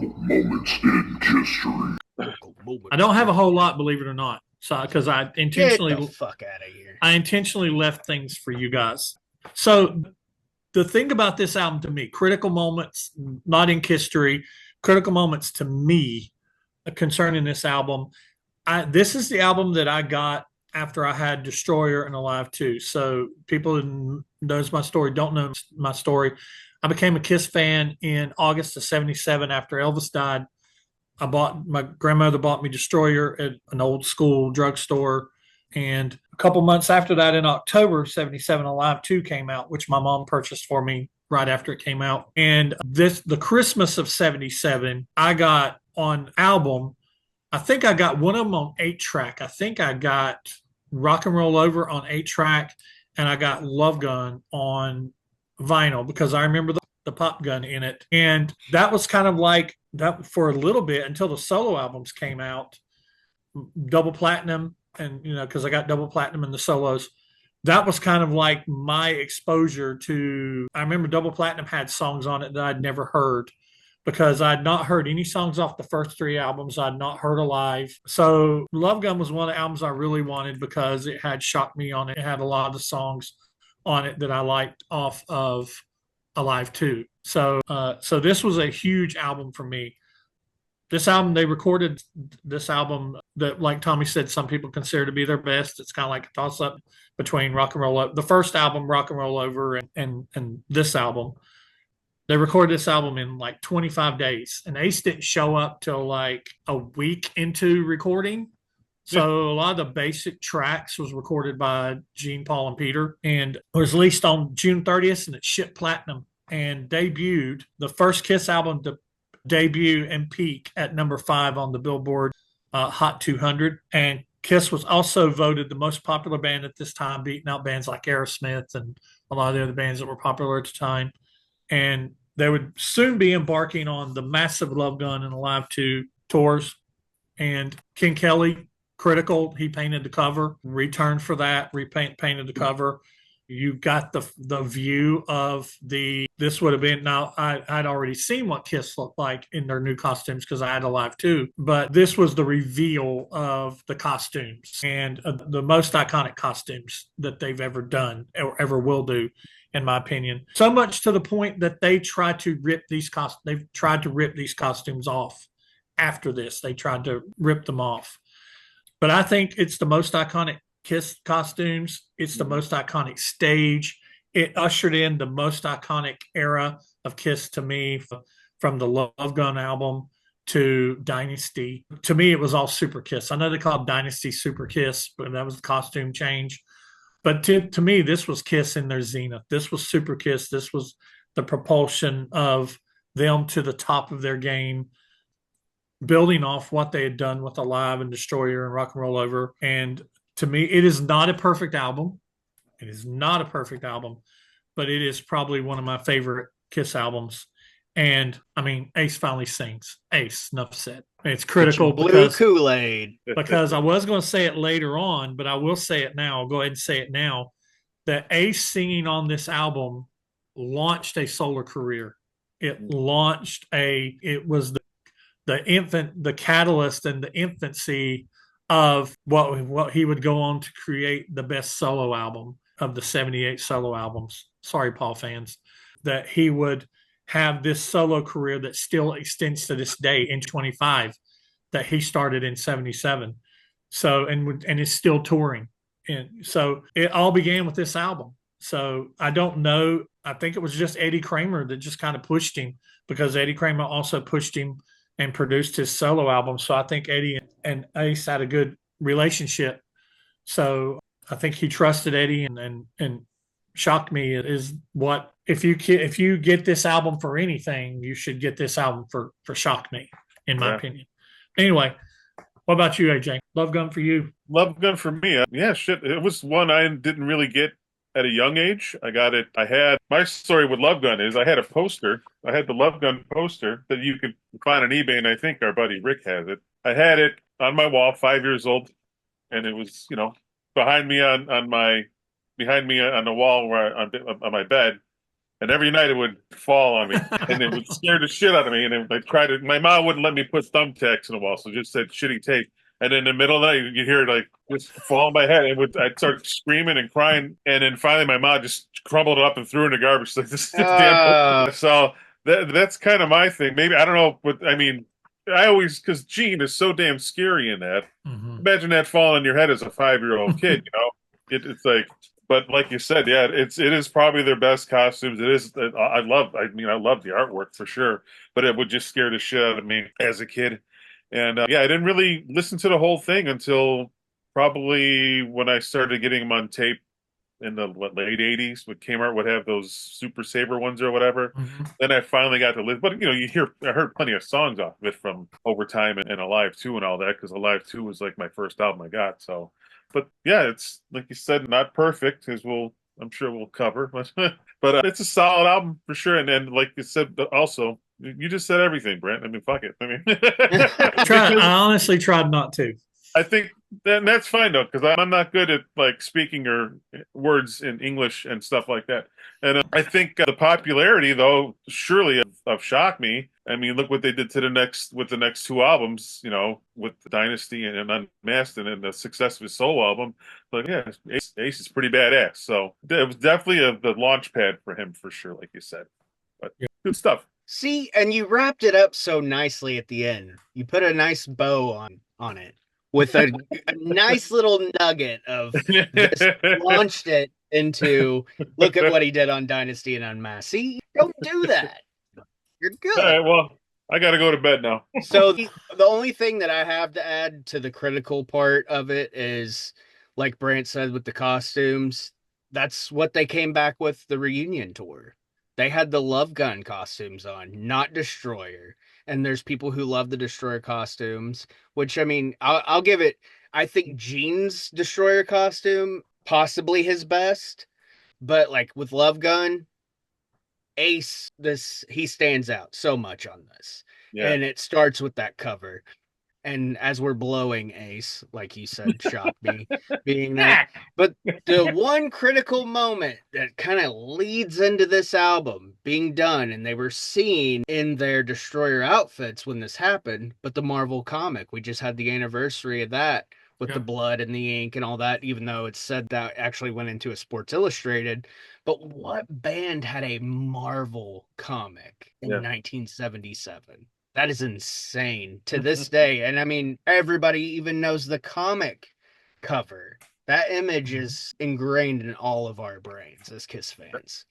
Moments in KISStory. I don't have a whole lot, believe it or not. So, because Get the fuck out of here. I intentionally left things for you guys. So, the thing about this album to me, critical moments, not in KISStory, critical moments to me concerning this album. This is the album that I got after I had Destroyer and Alive 2. So people who knows my story don't know my story. I became a Kiss fan in August of 77 after Elvis died. My grandmother bought me Destroyer at an old school drugstore. And a couple months after that, in October 77, Alive 2 came out, which my mom purchased for me right after it came out. And the Christmas of 77, I got on album, I think I got one of them on 8-track. I think I got Rock and Roll Over on 8-track, and I got Love Gun on vinyl because I remember the pop gun in it. And that was kind of like that for a little bit until the solo albums came out, double platinum, and because I got double platinum in the solos. That was kind of like my exposure to. I remember double platinum had songs on it that I'd never heard because I'd not heard any songs off the first 3 albums. I'd not heard Alive. So Love Gun was one of the albums I really wanted because it had Shock Me on it. It had a lot of the songs on it that I liked off of Alive 2. So this was a huge album for me. This album, they recorded this album that, like Tommy said, some people consider to be their best. It's kind of like a toss-up between Rock and Roll Over. The first album, Rock and Roll Over, and this album. They recorded this album in like 25 days. And Ace didn't show up till like a week into recording. So a lot of the basic tracks was recorded by Gene, Paul, and Peter. And it was released on June 30th, and it shipped platinum and debuted. The first Kiss album to debut and peak at number 5 on the Billboard Hot 200. And Kiss was also voted the most popular band at this time, beating out bands like Aerosmith and a lot of the other bands that were popular at the time. And they would soon be embarking on the massive Love Gun and Alive 2 tours. And Ken Kelly, critical, he painted the cover, returned for that, painted the cover. You got the view of this would have been, now I'd already seen what Kiss looked like in their new costumes because I had Alive 2, but this was the reveal of the costumes and the most iconic costumes that they've ever done or ever will do, in my opinion. So much to the point that they tried to rip these costumes off after this. They tried to rip them off. But I think it's the most iconic Kiss costumes. It's the most iconic stage. It ushered in the most iconic era of Kiss to me, from the Love Gun album to Dynasty. To me, it was all Super Kiss. I know they called Dynasty Super Kiss, but that was the costume change. But to me, this was Kiss in their zenith. This was Super Kiss. This was the propulsion of them to the top of their game, building off what they had done with Alive and Destroyer and Rock and Roll Over. And to me, it is not a perfect album. It is not a perfect album, but it is probably one of my favorite Kiss albums. And I mean, Ace finally sings. Ace, enough said. It's critical blue Kool-Aid. Because I was going to say it later on, but I will say it now. I'll go ahead and say it now. That Ace singing on this album launched a solo career. It was the catalyst and the infancy of what he would go on to create the best solo album of the 78 solo albums. Sorry, Paul fans, that he would have this solo career that still extends to this day in 25 that he started in 77. So, and is still touring. And so it all began with this album. So I don't know. I think it was just Eddie Kramer that just kind of pushed him, because Eddie Kramer also pushed him and produced his solo album. So I think Eddie and Ace had a good relationship. So I think he trusted Eddie, and Shock Me is what, if you get this album for anything, you should get this album for Shock Me, in my opinion. Anyway, what about you, AJ? Love Gun for you? Love Gun for me. Yeah, shit. It was one I didn't really get at a young age. I got it. My story with Love Gun is I had a poster. I had the Love Gun poster that you could find on eBay, and I think our buddy Rick has it. I had it on my wall, 5 years old, and it was, behind me on the wall on my bed. and every night it would fall on me, and it would scare the shit out of me. And then I tried to. My mom wouldn't let me put thumbtacks in the wall, so just said shitty tape. And in the middle of the night, you hear it like just fall on my head, and I'd start screaming and crying. And then finally, my mom just crumbled it up and threw it in the garbage. Like this damn. So that's kind of my thing. Maybe I don't know, but I mean, I always because Gene is so damn scary in that. Mm-hmm. Imagine that falling on your head as a 5-year-old kid. It's like. But like you said, yeah, it is probably their best costumes. It is. I love the artwork for sure. But it would just scare the shit out of me as a kid. And I didn't really listen to the whole thing until probably when I started getting them on tape in the late '80s. When Kmart would have those Super Saver ones or whatever. Mm-hmm. Then I finally got to listen. But I heard plenty of songs off of it from Overtime and Alive 2 and all that because Alive 2 was like my first album I got. So. But yeah, it's like you said, not perfect, as I'm sure we'll cover, but it's a solid album for sure. And then, like you said, also you just said everything, Brent. I mean, fuck it. I mean, I honestly tried not to. I think that's fine though, because I'm not good at like speaking or words in English and stuff like that. And I think the popularity though surely of Shock Me. I mean, look what they did to the next 2 albums. With Dynasty and Unmasked, and then the success of his solo album. But yeah, Ace is pretty badass. So it was definitely the launch pad for him for sure, like you said. But good stuff. See, and you wrapped it up so nicely at the end. You put a nice bow on it. With a nice little nugget of just launched it into look at what he did on Dynasty and Unmasked. See, don't do that. You're good. All right, well, I got to go to bed now. So the only thing that I have to add to the critical part of it is, like Brant said with the costumes, that's what they came back with the reunion tour. They had the Love Gun costumes on, not Destroyer. And there's people who love the Destroyer costumes, which, I mean, I'll give it. I think Gene's Destroyer costume, possibly his best. But like with Love Gun, Ace, he stands out so much on this. Yeah. And it starts with that cover. And as we're blowing Ace, like you said, Shock Me being that. But the one critical moment that kind of leads into this album being done, and they were seen in their Destroyer outfits when this happened, but the Marvel comic, we just had the anniversary of that with the blood and the ink and all that, even though it's said that actually went into a Sports Illustrated. But what band had a Marvel comic in 1977? That is insane to this day. And I mean, everybody even knows the comic cover. That image is ingrained in all of our brains as KISS fans.